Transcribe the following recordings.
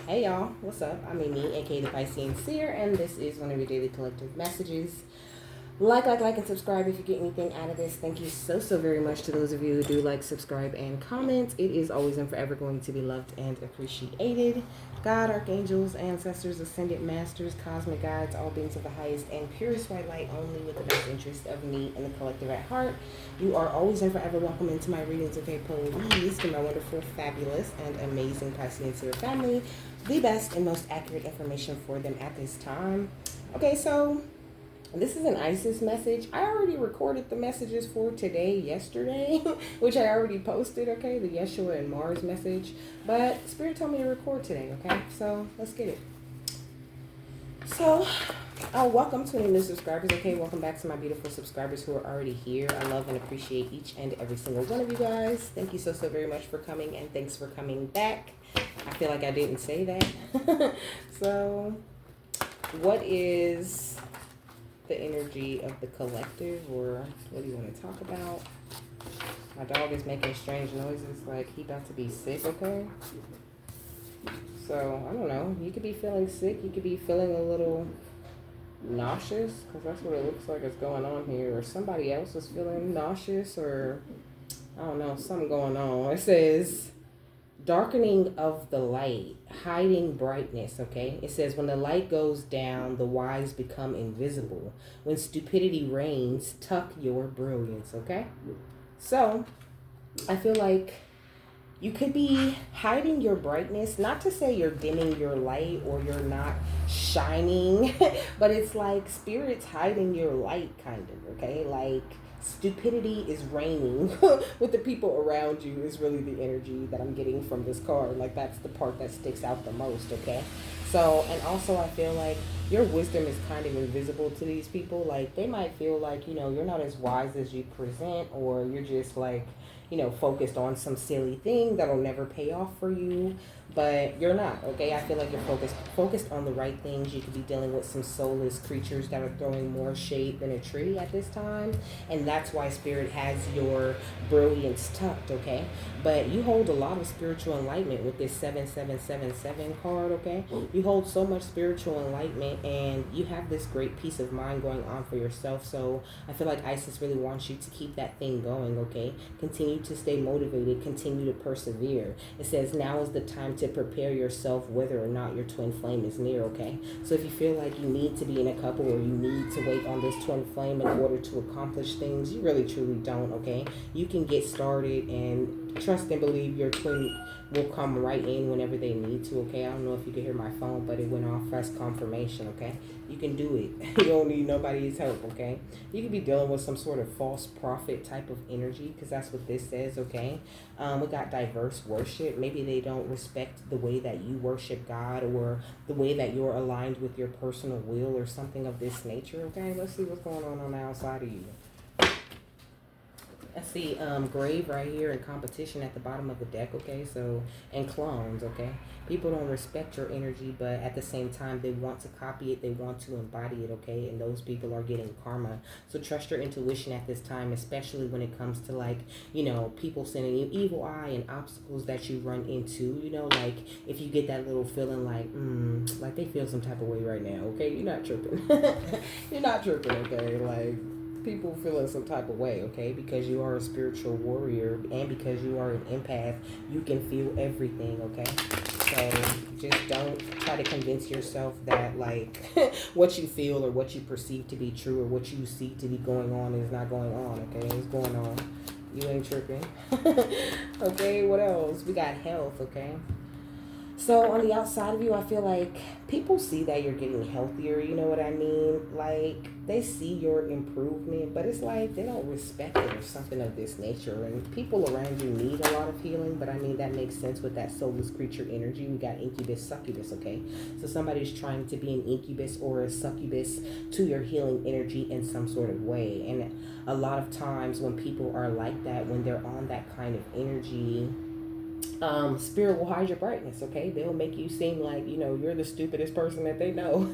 Hey y'all, what's up? I'm Amy, aka the Piscean Seer, and this is one of your daily collective messages. Like, and subscribe if you get anything out of this. Thank you so very much to those of you who do like, subscribe, and comment. It is always and forever going to be loved and appreciated. God, archangels, ancestors, ascended masters, cosmic guides, all beings of the highest and purest white light, only with the best interest of me and the collective at heart. You are always and forever welcome into my readings, okay, please, to my wonderful, fabulous, and amazing Piscean Seer family. The best and most accurate information for them at this time. Okay, so this is an Isis message. I already recorded the messages for today, yesterday, which I already posted, okay? The Yeshua and Mars message. But Spirit told me to record today, okay? So let's get it. So, welcome to any new subscribers, okay? Welcome back to my beautiful subscribers who are already here. I love and appreciate each and every single one of you guys. Thank you so very much for coming, and thanks for coming back. I feel like I didn't say that. So, what is the energy of the collective, or what do you want to talk about? My dog is making strange noises like he about to be sick, okay? So, I don't know. You could be feeling sick. You could be feeling a little nauseous, because that's what it looks like is going on here. Or somebody else is feeling nauseous, or I don't know, something going on. It says darkening of the light, hiding brightness, okay? It says when the light goes down, the wise become invisible. When stupidity reigns, tuck your brilliance, okay? So, I feel like you could be hiding your brightness, not to say you're dimming your light or you're not shining, but it's like spirit's hiding your light, kind of, okay? Like, stupidity is reigning with the people around you is really the energy that I'm getting from this card. Like, that's the part that sticks out the most, okay? So, and also I feel like your wisdom is kind of invisible to these people. Like, they might feel like, you're not as wise as you present, or you're just like, focused on some silly thing that'll never pay off for you, but you're not, okay? I feel like you're focused on the right things. You could be dealing with some soulless creatures that are throwing more shade than a tree at this time, and that's why Spirit has your brilliance tucked, okay? But you hold a lot of spiritual enlightenment with this 7777 card, okay? You hold so much spiritual enlightenment, and you have this great peace of mind going on for yourself. So I feel like Isis really wants you to keep that thing going, okay? Continue to stay motivated, continue to persevere. It says now is the time to prepare yourself whether or not your twin flame is near, okay? So if you feel like you need to be in a couple, or you need to wait on this twin flame in order to accomplish things, you really truly don't, okay? You can get started and trust and believe your twin will come right in whenever they need to, okay? I don't know if you can hear my phone, but it went off. Press confirmation, okay? You can do it. You don't need nobody's help, okay? You could be dealing with some sort of false prophet type of energy, because that's what this says, okay? We got diverse worship. Maybe they don't respect the way that you worship God, or the way that you're aligned with your personal will, or something of this nature, okay? Let's see what's going on the outside of you. I see grave right here, and competition at the bottom of the deck, okay? So, and clones, okay? People don't respect your energy, but at the same time, they want to copy it, they want to embody it, okay? And those people are getting karma. So trust your intuition at this time, especially when it comes to, like, people sending you evil eye and obstacles that you run into, like if you get that little feeling like they feel some type of way right now, okay? You're not tripping. You're not tripping, okay? Like, people feeling some type of way, okay? Because you are a spiritual warrior, and because you are an empath, you can feel everything, okay? So just don't try to convince yourself that, like, what you feel or what you perceive to be true or what you see to be going on is not going on, okay? It's going on. You ain't tripping. Okay, what else? We got health, okay? So on the outside of you, I feel like people see that you're getting healthier, you know what I mean? Like, they see your improvement, but it's like they don't respect it or something of this nature. And people around you need a lot of healing, but I mean, that makes sense with that soulless creature energy. We got incubus, succubus, okay? So somebody's trying to be an incubus or a succubus to your healing energy in some sort of way. And a lot of times when people are like that, when they're on that kind of energy, spirit will hide your brightness. Okay, they'll make you seem like you're the stupidest person that they know,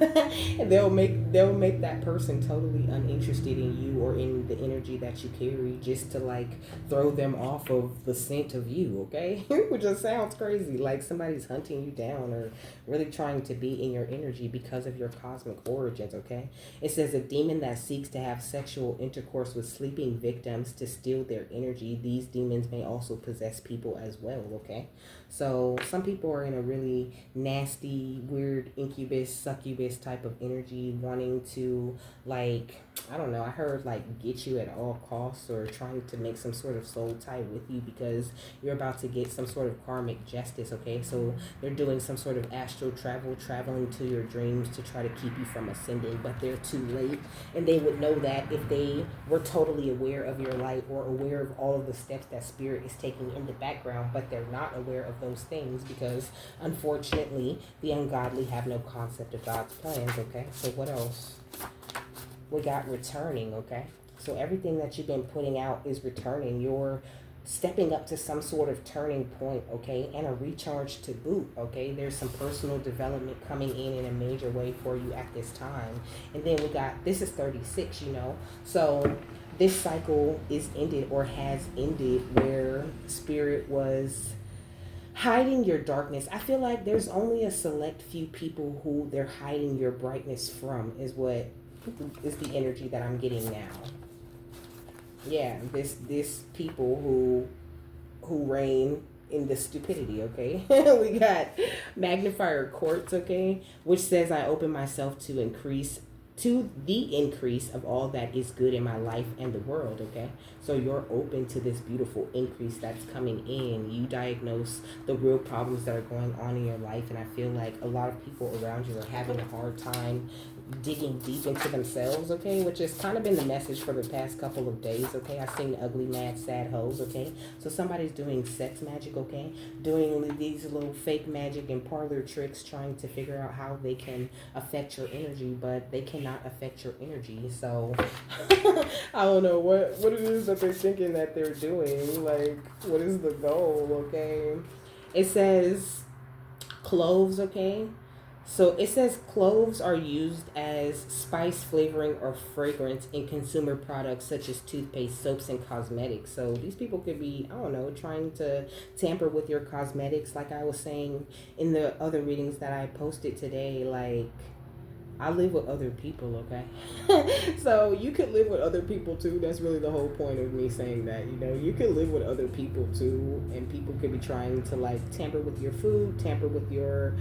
and they'll make that person totally uninterested in you or in the energy that you carry, just to like throw them off of the scent of you. Okay, which just sounds crazy, like somebody's hunting you down or really trying to be in your energy because of your cosmic origins. Okay, it says a demon that seeks to have sexual intercourse with sleeping victims to steal their energy. These demons may also possess people as well. Okay, so some people are in a really nasty, weird incubus, succubus type of energy, wanting to, like, I don't know, I heard like get you at all costs, or trying to make some sort of soul tie with you because you're about to get some sort of karmic justice. Okay, so they're doing some sort of astral travel, traveling to your dreams to try to keep you from ascending, but they're too late. And they would know that if they were totally aware of your light, or aware of all of the steps that spirit is taking in the background, but they're not aware of those things because unfortunately the ungodly have no concept of God's plans. Okay, so what else? We got returning. Okay, so everything that you've been putting out is returning. You're stepping up to some sort of turning point. Okay, and a recharge to boot. Okay, there's some personal development coming in a major way for you at this time. And then we got, this is 36, so this cycle is ended, or has ended, where spirit was hiding your darkness. I feel like there's only a select few people who they're hiding your brightness from, is what is the energy that I'm getting now. Yeah, this people who reign in the stupidity. Okay, we got magnifier quartz. Okay, which says I open myself to the increase of all that is good in my life and the world. Okay, so you're open to this beautiful increase that's coming in. You diagnose the real problems that are going on in your life, and I feel like a lot of people around you are having a hard time digging deep into themselves. Okay, which has kind of been the message for the past couple of days. Okay, I've seen ugly, mad, sad hoes. Okay, so somebody's doing sex magic. Okay, doing these little fake magic and parlor tricks, trying to figure out how they can affect your energy, but they cannot affect your energy. So I don't know what it is that they're thinking that they're doing. Like, what is the goal? Okay, it says cloves. Okay, so it says cloves are used as spice, flavoring, or fragrance in consumer products such as toothpaste, soaps, and cosmetics. So these people could be, I don't know, trying to tamper with your cosmetics. Like I was saying in the other readings that I posted today, like, I live with other people. Okay, so you could live with other people too. That's really the whole point of me saying that. You could live with other people too, and people could be trying to like tamper with your food, tamper with your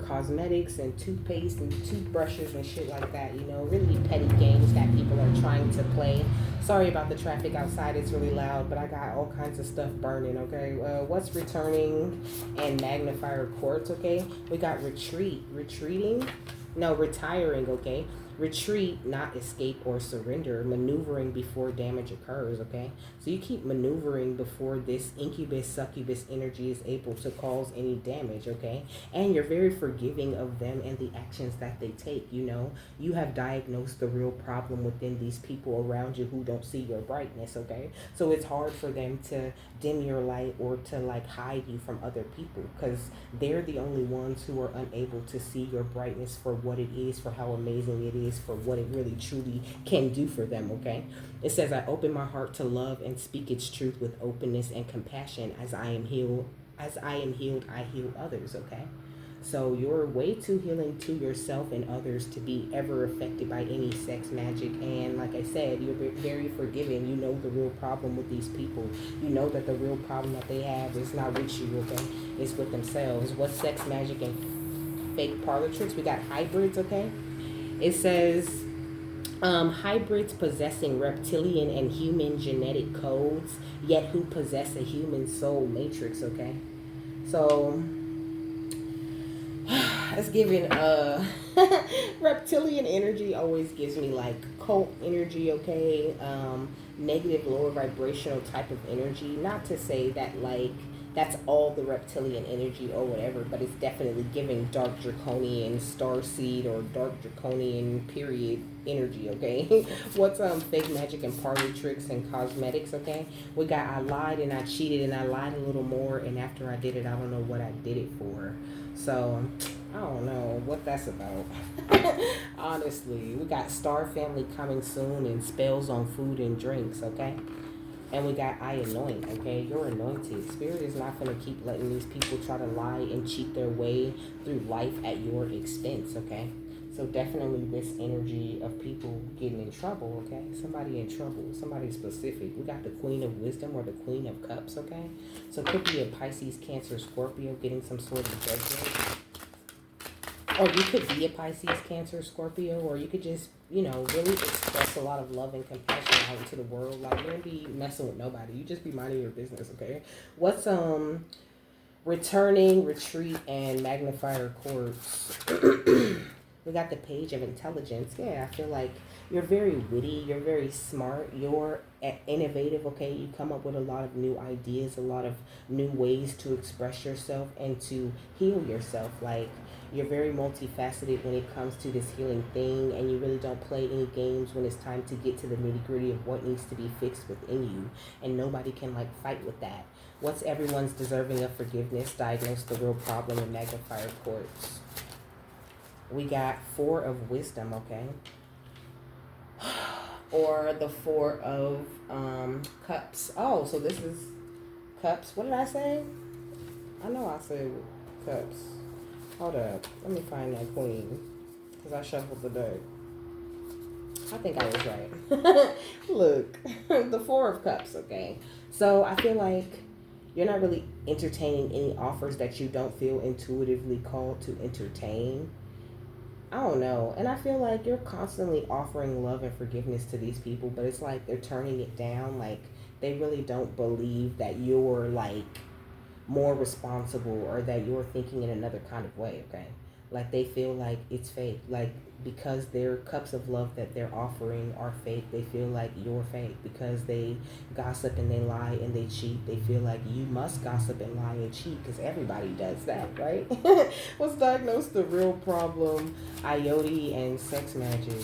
cosmetics and toothpaste and toothbrushes and shit like that. Really petty games that people are trying to play. Sorry about the traffic outside; it's really loud, but I got all kinds of stuff burning. Okay, what's returning and magnifier quartz? Okay, we got retreating. No, retiring. Okay, retreat, not escape or surrender. Maneuvering before damage occurs. Okay, so you keep maneuvering before this incubus succubus energy is able to cause any damage. Okay, and you're very forgiving of them and the actions that they take. You have diagnosed the real problem within these people around you who don't see your brightness. Okay, so it's hard for them to dim your light or to like hide you from other people, because they're the only ones who are unable to see your brightness for what it is, for how amazing it is, for what it really truly can do for them. Okay, it says I open my heart to love and speak its truth with openness and compassion. As I am healed, I heal others. Okay, so you're way too healing to yourself and others to be ever affected by any sex magic. And like I said, you're very forgiving. You know the real problem with these people. You know that the real problem that they have is not with you. Okay, it's with themselves. What sex magic and fake parlor tricks? We got hybrids. Okay, it says hybrids possessing reptilian and human genetic codes, yet who possess a human soul matrix. Okay, so it's giving reptilian energy always gives me like cult energy. Okay, negative, lower vibrational type of energy. Not to say that like that's all the reptilian energy or whatever, but it's definitely giving dark draconian star seed or dark draconian period energy, okay? What's fake magic and party tricks and cosmetics, okay? We got I lied and I cheated and I lied a little more, and after I did it, I don't know what I did it for. So I don't know what that's about. Honestly, we got Star Family coming soon and spells on food and drinks, okay? And we got I anoint, okay? You're anointed. Spirit is not going to keep letting these people try to lie and cheat their way through life at your expense, okay? So definitely this energy of people getting in trouble, okay? Somebody in trouble, somebody specific. We got the Queen of Wisdom or the Queen of Cups, okay? So it could be a Pisces, Cancer, Scorpio getting some sort of judgment. Or you could be a Pisces, Cancer, Scorpio, or you could just, really express a lot of love and compassion out into the world. Like, you don't be messing with nobody. You just be minding your business, okay? What's, returning, retreat, and magnifier quartz? We got the Page of Intelligence. Yeah, I feel like you're very witty. You're very smart. You're innovative, okay? You come up with a lot of new ideas, a lot of new ways to express yourself and to heal yourself. Like, you're very multifaceted when it comes to this healing thing, and you really don't play any games when it's time to get to the nitty gritty of what needs to be fixed within you, and nobody can fight with that. What's everyone's deserving of forgiveness? Diagnose the real problem in magnifier quartz. We got Four of Wisdom, okay? Or the Four of Cups. Oh, so this is Cups. What did I say? I know I said Cups. Hold up. Let me find that Queen. Because I shuffled the deck. I think I was right. Look. The Four of Cups, okay? So I feel like you're not really entertaining any offers that you don't feel intuitively called to entertain. I don't know. And I feel like you're constantly offering love and forgiveness to these people, but it's like they're turning it down. Like, they really don't believe that you're more responsible or that you're thinking in another kind of way, okay? Like, they feel like it's fake. Like, because their cups of love that they're offering are fake, they feel like you're fake. Because they gossip and they lie and they cheat, they feel like you must gossip and lie and cheat because everybody does that, right? Let's diagnose the real problem, IoT and sex magic.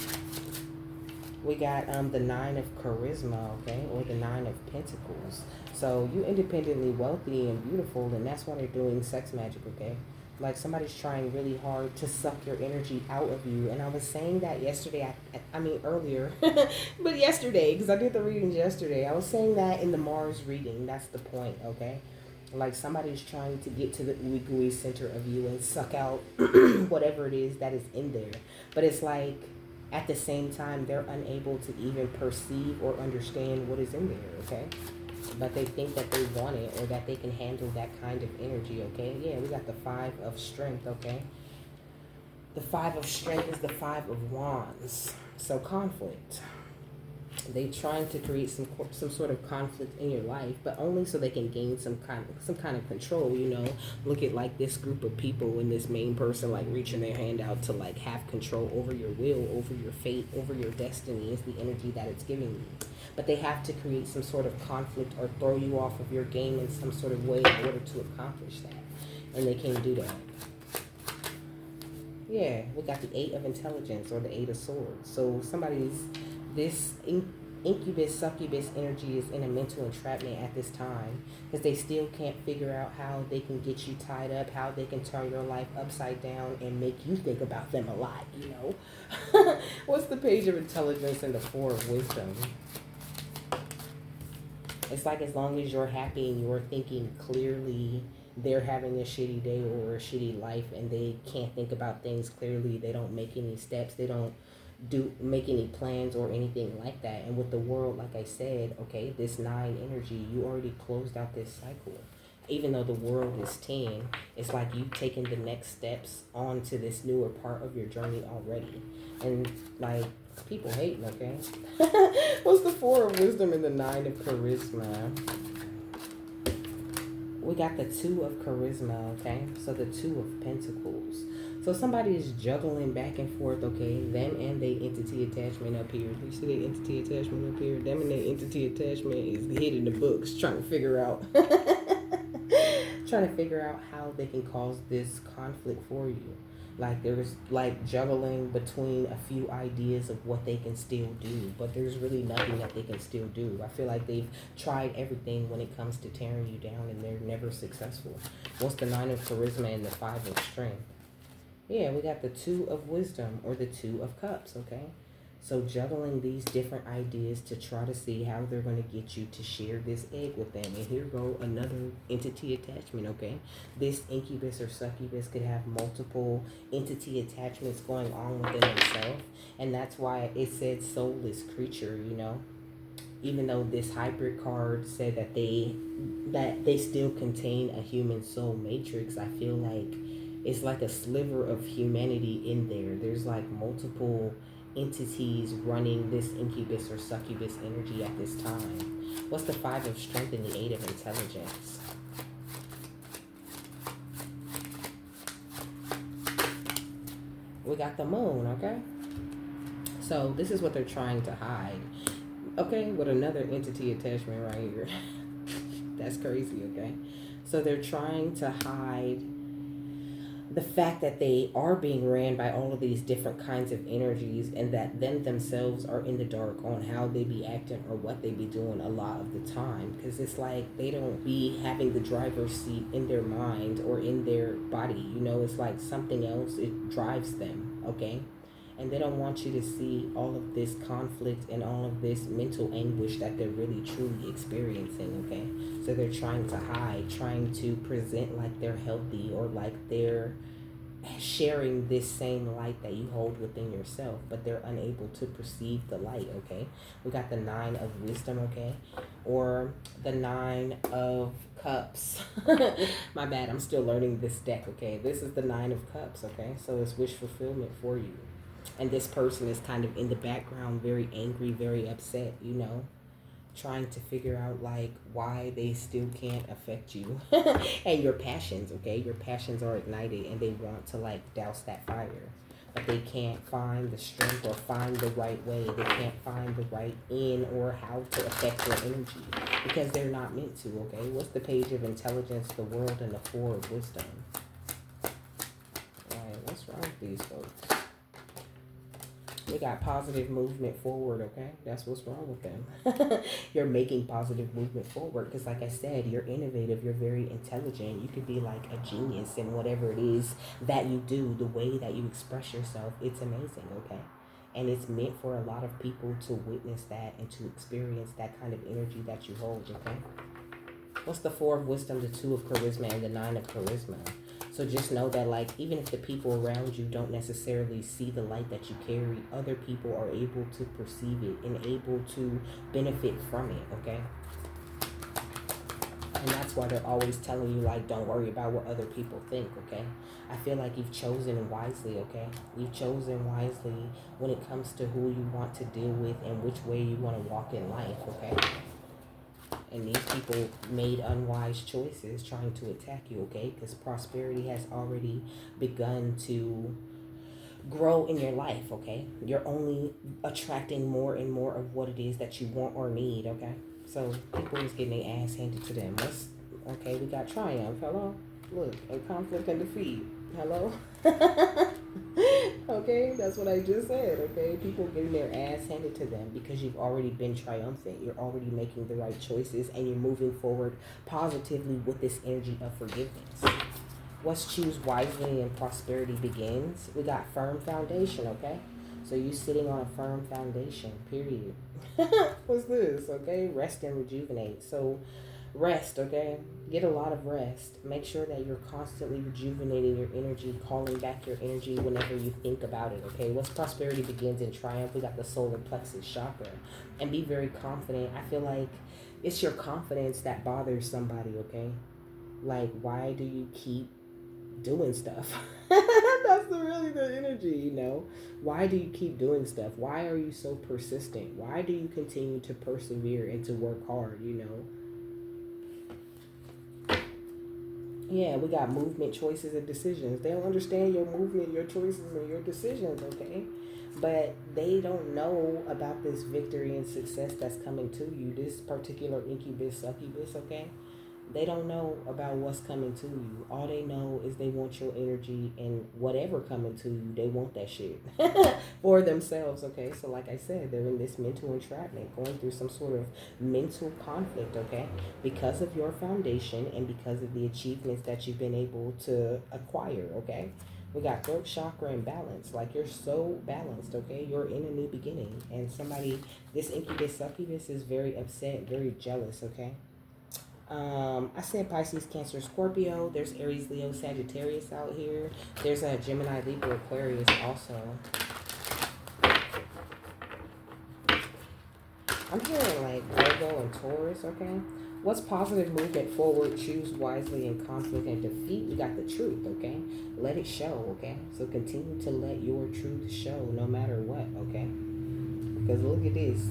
We got the Nine of Charisma, okay? Or the Nine of Pentacles. So you independently wealthy and beautiful, and that's why they're doing sex magic, okay? Like, somebody's trying really hard to suck your energy out of you. And I was saying that yesterday, I mean earlier, but yesterday, because I did the readings yesterday. I was saying that in the Mars reading. That's the point, okay? Like, somebody's trying to get to the ooey gooey center of you and suck out whatever it is that is in there. But it's like, at the same time, they're unable to even perceive or understand what is in there, okay? But they think that they want it or that they can handle that kind of energy, okay? Yeah, we got the Five of Strength, okay? The Five of Strength is the Five of Wands. So conflict. They trying to create some sort of conflict in your life, but only so they can gain some kind of control, Look at this group of people and this main person reaching their hand out to have control over your will, over your fate, over your destiny is the energy that it's giving you. But they have to create some sort of conflict or throw you off of your game in some sort of way in order to accomplish that. And they can't do that. Yeah, we got the Eight of Intelligence or the Eight of Swords. So this incubus, succubus energy is in a mental entrapment at this time because they still can't figure out how they can get you tied up, how they can turn your life upside down and make you think about them a lot, What's the Page of Intelligence and the Four of Wisdom? It's like, as long as you're happy and you're thinking clearly, they're having a shitty day or a shitty life and they can't think about things clearly. They don't make any steps. They don't make any plans or anything like that. And with the world, like I said, okay, this 9 energy, you already closed out this cycle. Even though the world is 10, it's like you've taken the next steps onto this newer part of your journey already. And people hating, okay? What's the Four of Wisdom and the 9 of Charisma? We got the 2 of Charisma, okay? So the 2 of Pentacles. So somebody is juggling back and forth, okay? Them and their entity attachment up here. You see their entity attachment up here? Them and their entity attachment is hidden in the books trying to figure out trying to figure out how they can cause this conflict for you. Like there's like juggling between a few ideas of what they can still do, but there's really nothing that they can still do. I feel like they've tried everything when it comes to tearing you down and they're never successful. What's the 9 of charisma and the 5 of strength? Yeah, we got the 2 of wisdom or the 2 of cups, okay? So juggling these different ideas to try to see how they're going to get you to share this egg with them. And here go another entity attachment, okay? This incubus or succubus could have multiple entity attachments going on within themselves. And that's why it said soulless creature, you know? Even though this hybrid card said that they still contain a human soul matrix, I feel like it's like a sliver of humanity in there. There's like multiple entities running this incubus or succubus energy at this time. What's the 5 of strength and the 8 of intelligence? We got the moon, okay? So this is what they're trying to hide. Okay, with another entity attachment right here. That's crazy, okay? So they're trying to hide the fact that they are being ran by all of these different kinds of energies and that them themselves are in the dark on how they be acting or what they be doing a lot of the time, because it's like they don't be having the driver's seat in their mind or in their body, you know. It's like something else, it drives them, okay? And they don't want you to see all of this conflict and all of this mental anguish that they're really truly experiencing, okay? So they're trying to hide, trying to present like they're healthy or like they're sharing this same light that you hold within yourself, but they're unable to perceive the light, okay? We got the 9 of wisdom, okay? Or the 9 of cups. My bad, I'm still learning this deck, okay? This is the 9 of cups, okay? So it's wish fulfillment for you. And this person is kind of in the background, very angry, very upset, you know, trying to figure out like why they still can't affect you and your passions, okay? Your passions are ignited and they want to like douse that fire, but they can't find the strength or find the right way. They can't find the right in or how to affect your energy because they're not meant to, okay? What's the page of intelligence, the world, and the 4 of wisdom? All right, what's wrong with these folks? We got positive movement forward, okay? That's what's wrong with them. You're making positive movement forward because, like I said, you're innovative. You're very intelligent. You could be like a genius in whatever it is that you do. The way that you express yourself, it's amazing, okay? And it's meant for a lot of people to witness that and to experience that kind of energy that you hold, okay? What's the 4 of wisdom, the 2 of charisma, and the 9 of charisma? So just know that, like, even if the people around you don't necessarily see the light that you carry, other people are able to perceive it and able to benefit from it, okay? And that's why they're always telling you, like, don't worry about what other people think, okay? I feel like you've chosen wisely, okay? You've chosen wisely when it comes to who you want to deal with and which way you want to walk in life, okay? And these people made unwise choices trying to attack you, okay? Because prosperity has already begun to grow in your life, okay? You're only attracting more and more of what it is that you want or need, okay? So people is getting their ass handed to them. Okay, we got triumph. Hello? Look, and conflict and defeat. Hello? Okay, that's what I just said, okay? People getting their ass handed to them because you've already been triumphant. You're already making the right choices and you're moving forward positively with this energy of forgiveness. Let's choose wisely and prosperity begins. We got firm foundation, okay? So you sitting on a firm foundation, period. What's this, okay? Rest and rejuvenate. So rest, okay? Get a lot of rest. Make sure that you're constantly rejuvenating your energy, calling back your energy whenever you think about it, okay? What's prosperity begins in triumph? We got the solar plexus chakra. And be very confident. I feel like it's your confidence that bothers somebody, okay? Like, why do you keep doing stuff? That's really the energy, you know? Why do you keep doing stuff? Why are you so persistent? Why do you continue to persevere and to work hard, you know? Yeah, we got movement, choices, and decisions. They don't understand your movement, your choices, and your decisions, okay? But they don't know about this victory and success that's coming to you. This particular incubus, succubus, okay? They don't know about what's coming to you. All they know is they want your energy, and whatever coming to you, they want that shit for themselves, okay? So like I said, they're in this mental entrapment, going through some sort of mental conflict, okay? Because of your foundation and because of the achievements that you've been able to acquire, okay? We got throat chakra and balance. Like, you're so balanced, okay? You're in a new beginning. And somebody, this incubus succubus is very upset, very jealous, okay? I said Pisces, Cancer, Scorpio. There's Aries, Leo, Sagittarius out here. There's a Gemini, Libra, Aquarius also. I'm hearing like Virgo and Taurus, okay? What's positive movement forward? Choose wisely in conflict and defeat. We got the truth, okay? Let it show, okay? So continue to let your truth show no matter what, okay? Because look at this.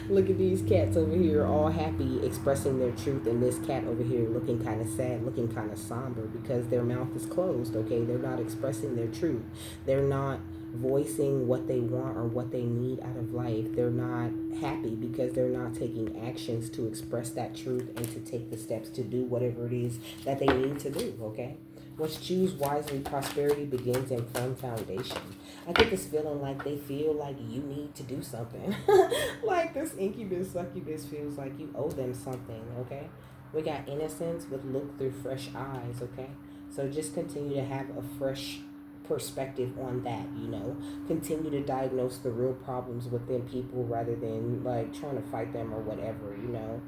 Look at these cats over here all happy expressing their truth, and this cat over here looking kind of sad, looking kind of somber because their mouth is closed, okay? They're not expressing their truth. They're not voicing what they want or what they need out of life. They're not happy because they're not taking actions to express that truth and to take the steps to do whatever it is that they need to do, okay? Let's choose wisely. Prosperity begins in firm foundation. I get this feeling like they feel like you need to do something. Like this incubus, succubus feels like you owe them something, okay? We got innocence with look through fresh eyes, okay? So just continue to have a fresh perspective on that, you know? Continue to diagnose the real problems within people rather than like trying to fight them or whatever, you know?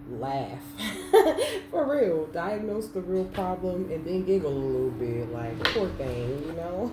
Laugh. For real. Diagnose the real problem and then giggle a little bit. Like, poor thing, you know?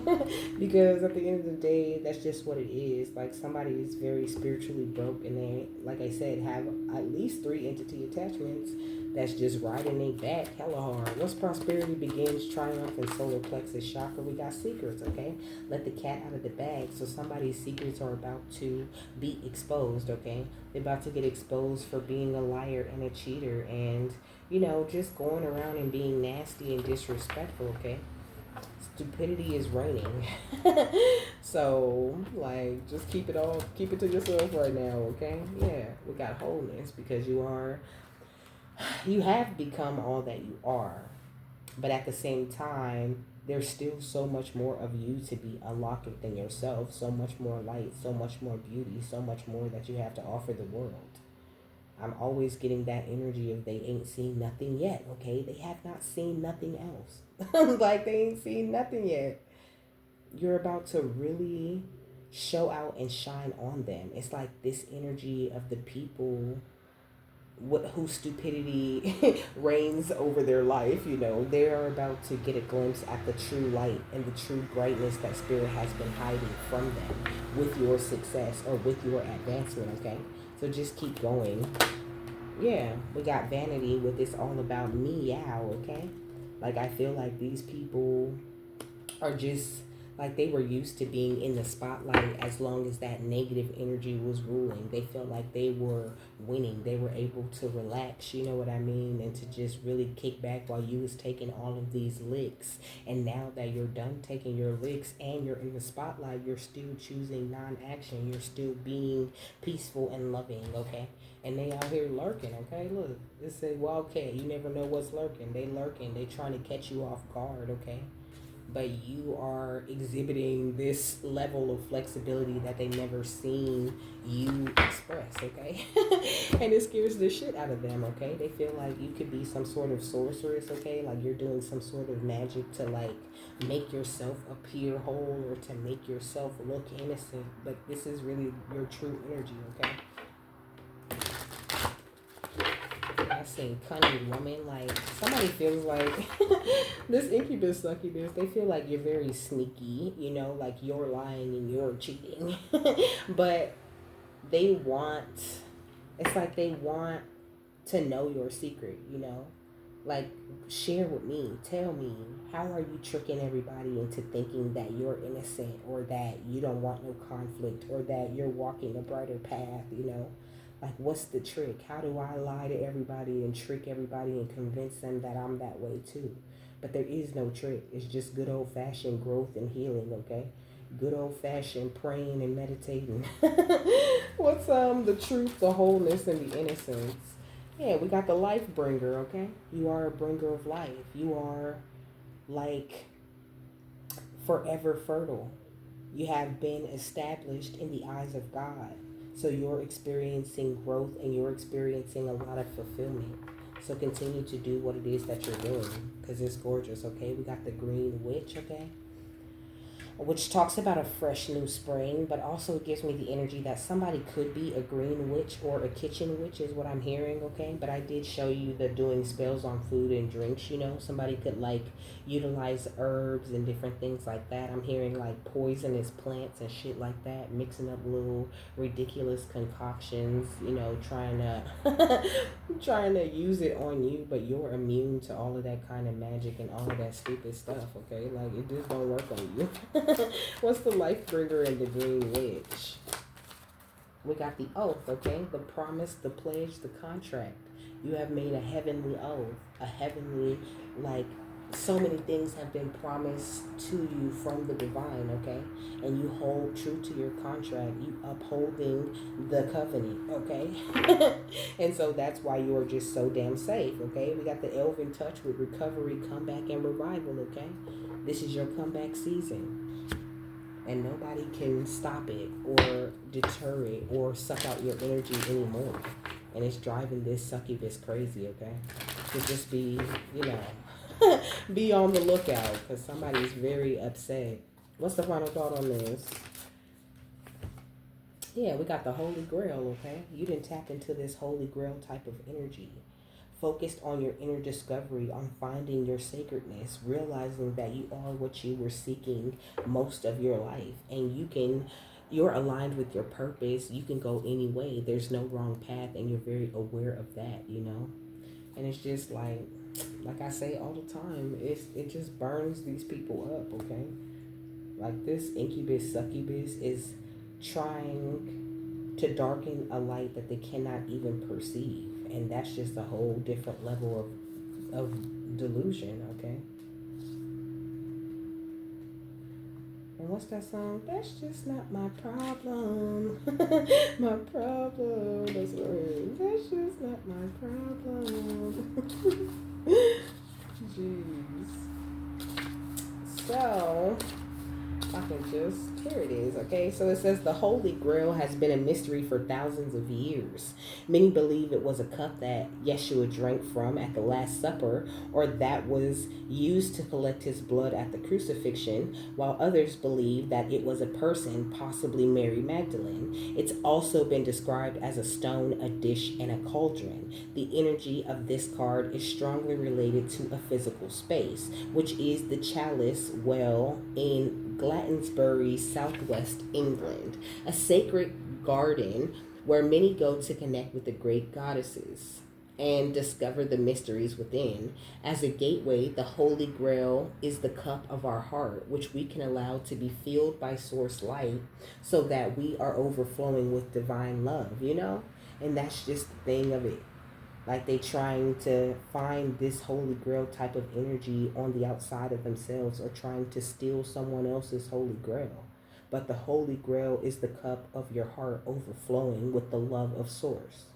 Because at the end of the day, that's just what it is. Like, somebody is very spiritually broke and they, like I said, have at least 3 entity attachments that's just riding their back hella hard. Once prosperity begins, triumph and solar plexus chakra, we got secrets, okay? Let the cat out of the bag. So somebody's secrets are about to be exposed, okay? They're about to get exposed for being a liar and a cheater and, you know, just going around and being nasty and disrespectful, okay? Stupidity is reigning. So, like, just keep it to yourself right now, okay? Yeah, we got wholeness because you have become all that you are. But at the same time, there's still so much more of you to be unlocked within yourself, so much more light, so much more beauty, so much more that you have to offer the world. I'm always getting that energy of they ain't seen nothing yet, okay? They have not seen nothing else. Like, they ain't seen nothing yet. You're about to really show out and shine on them. It's like this energy of the people whose stupidity reigns over their life, you know, they are about to get a glimpse at the true light and the true brightness that spirit has been hiding from them with your success or with your advancement, okay? So just keep going. Yeah, we got vanity with this all about meow, okay? Like, I feel like these people are just like they were used to being in the spotlight as long as that negative energy was ruling. They felt like they were winning. They were able to relax, you know what I mean? And to just really kick back while you was taking all of these licks. And now that you're done taking your licks and you're in the spotlight, you're still choosing non-action. You're still being peaceful and loving, okay? And they out here lurking, okay? Look, it's a wildcat. You never know what's lurking. They lurking. They trying to catch you off guard, okay? But you are exhibiting this level of flexibility that they never seen you express, okay? And it scares the shit out of them, okay? They feel like you could be some sort of sorceress, okay? Like you're doing some sort of magic to like make yourself appear whole or to make yourself look innocent. But this is really your true energy, okay? I say cunning woman, like somebody feels like this incubus succubus, they feel like you're very sneaky, you know, like you're lying and you're cheating. But it's like they want to know your secret, you know, like share with me, tell me, how are you tricking everybody into thinking that you're innocent or that you don't want no conflict or that you're walking a brighter path, you know? Like, what's the trick? How do I lie to everybody and trick everybody and convince them that I'm that way too? But there is no trick. It's just good old-fashioned growth and healing, okay? Good old-fashioned praying and meditating. What's the truth, the wholeness, and the innocence? Yeah, we got the life bringer, okay? You are a bringer of life. You are like forever fertile. You have been established in the eyes of God. So you're experiencing growth and you're experiencing a lot of fulfillment. So continue to do what it is that you're doing because it's gorgeous, okay? We got the green witch, okay? Which talks about a fresh new spring, but also it gives me the energy that somebody could be a green witch or a kitchen witch, is what I'm hearing, okay? But I did show you the doing spells on food and drinks, you know? Somebody could like utilize herbs and different things like that. I'm hearing like poisonous plants and shit like that, mixing up little ridiculous concoctions, you know, trying to trying to use it on you, but you're immune to all of that kind of magic and all of that stupid stuff, okay? Like it just don't work on you. What's the life bringer and the green witch? We got the oath, okay? The promise, the pledge, the contract. You have made a heavenly oath, a heavenly, like, so many things have been promised to you from the divine, okay? And you hold true to your contract. You upholding the covenant, okay? And so that's why you are just so damn safe, okay? We got the elven touch with recovery, comeback, and revival, okay? This is your comeback season. And nobody can stop it or deter it or suck out your energy anymore. And it's driving this succubus crazy, okay? To just be, you know, be on the lookout because somebody's very upset. What's the final thought on this? Yeah, we got the Holy Grail, okay? You didn't tap into this Holy Grail type of energy. Focused on your inner discovery, on finding your sacredness, realizing that you are what you were seeking most of your life. And you're aligned with your purpose. You can go any way. There's no wrong path, and you're very aware of that, you know? And it's just like I say all the time, it just burns these people up, okay? Like this incubus, succubus is trying to darken a light that they cannot even perceive. And that's just a whole different level of delusion, okay? And what's that song? That's just not my problem. My problem. That's what it is. That's just not my problem. Jeez. So, I can just, here it is, okay? So it says the Holy Grail has been a mystery for thousands of years. Many believe it was a cup that Yeshua drank from at the Last Supper, or that was used to collect his blood at the crucifixion, while others believe that it was a person, possibly Mary Magdalene. It's also been described as a stone, a dish, and a cauldron. The energy of this card is strongly related to a physical space, which is the chalice well in Glastonbury, southwest England, a sacred garden where many go to connect with the great goddesses and discover the mysteries within. As a gateway, the Holy Grail is the cup of our heart, which we can allow to be filled by source light so that we are overflowing with divine love, you know? And that's just the thing of it. Like they trying to find this Holy Grail type of energy on the outside of themselves or trying to steal someone else's Holy Grail. But the Holy Grail is the cup of your heart overflowing with the love of Source.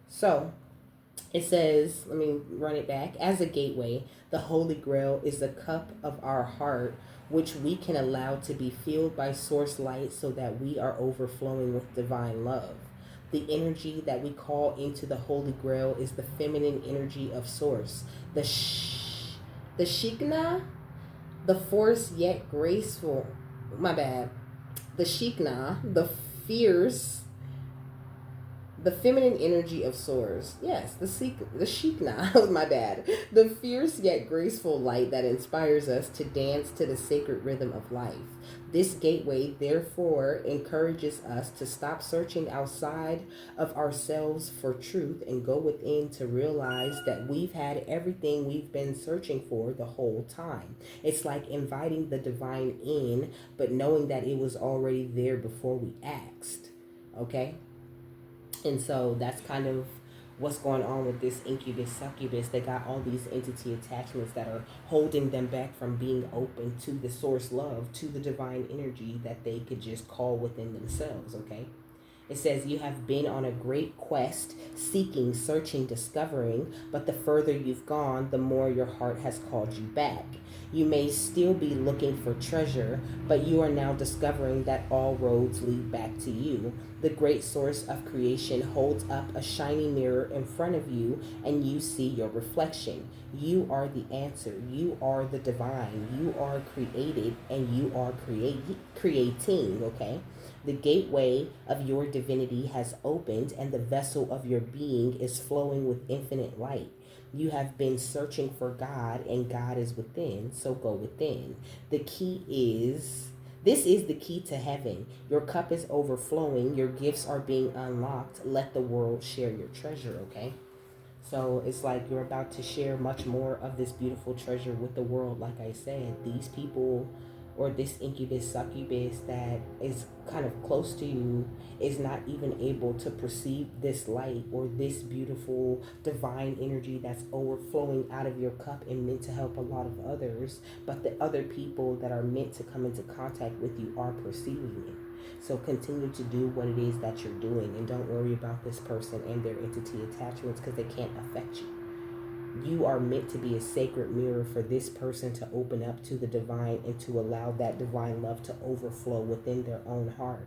So it says, let me run it back. As a gateway, the Holy Grail is the cup of our heart, which we can allow to be filled by Source light so that we are overflowing with divine love. The energy that we call into the Holy Grail is the feminine energy of Source. The Shekinah, the force yet graceful. My bad. The Shekinah, the fierce, the feminine energy of Source. Yes, the Shekinah, my bad. The fierce yet graceful light that inspires us to dance to the sacred rhythm of life. This gateway, therefore, encourages us to stop searching outside of ourselves for truth and go within to realize that we've had everything we've been searching for the whole time. It's like inviting the divine in, but knowing that it was already there before we asked. Okay? And so that's kind of what's going on with this incubus succubus. They got all these entity attachments that are holding them back from being open to the source love, to the divine energy that they could just call within themselves, okay? It says, you have been on a great quest, seeking, searching, discovering, but the further you've gone, the more your heart has called you back. You may still be looking for treasure, but you are now discovering that all roads lead back to you. The great source of creation holds up a shiny mirror in front of you, and you see your reflection. You are the answer. You are the divine. You are created, and you are creating, okay? The gateway of your divinity has opened, and the vessel of your being is flowing with infinite light. You have been searching for God, and God is within, so go within. The key is This is the key to heaven. Your cup is overflowing, your gifts are being unlocked. Let the world share your treasure, okay? So it's like you're about to share much more of this beautiful treasure with the world. Like I said, these people or this incubus, succubus that is kind of close to you is not even able to perceive this light or this beautiful divine energy that's overflowing out of your cup and meant to help a lot of others. But the other people that are meant to come into contact with you are perceiving it. So continue to do what it is that you're doing, and don't worry about this person and their entity attachments, because they can't affect you. You are meant to be a sacred mirror for this person to open up to the divine and to allow that divine love to overflow within their own heart.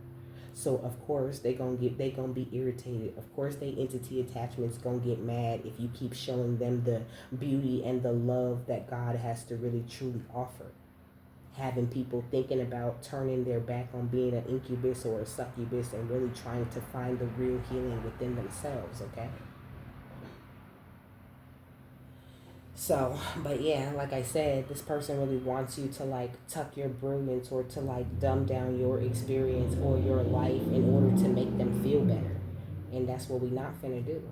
So of course they gonna be irritated. Of course they entity attachments gonna get mad if you keep showing them the beauty and the love that God has to really truly offer. Having people thinking about turning their back on being an incubus or a succubus and really trying to find the real healing within themselves, okay? So, but yeah, like I said, this person really wants you to like tuck your brilliance or to like dumb down your experience or your life in order to make them feel better. And that's what we not finna do.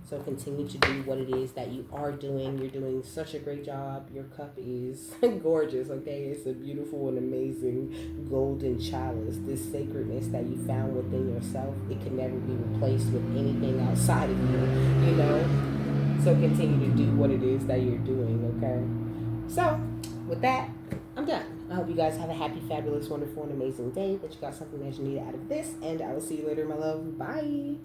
So continue to do what it is that you are doing. You're doing such a great job. Your cup is gorgeous, okay? It's a beautiful and amazing golden chalice. This sacredness that you found within yourself, it can never be replaced with anything outside of you, you know? So continue to do what it is that you're doing, okay? So, with that, I'm done. I hope you guys have a happy, fabulous, wonderful, and amazing day, that you got something that you need out of this, and I will see you later, my love. Bye.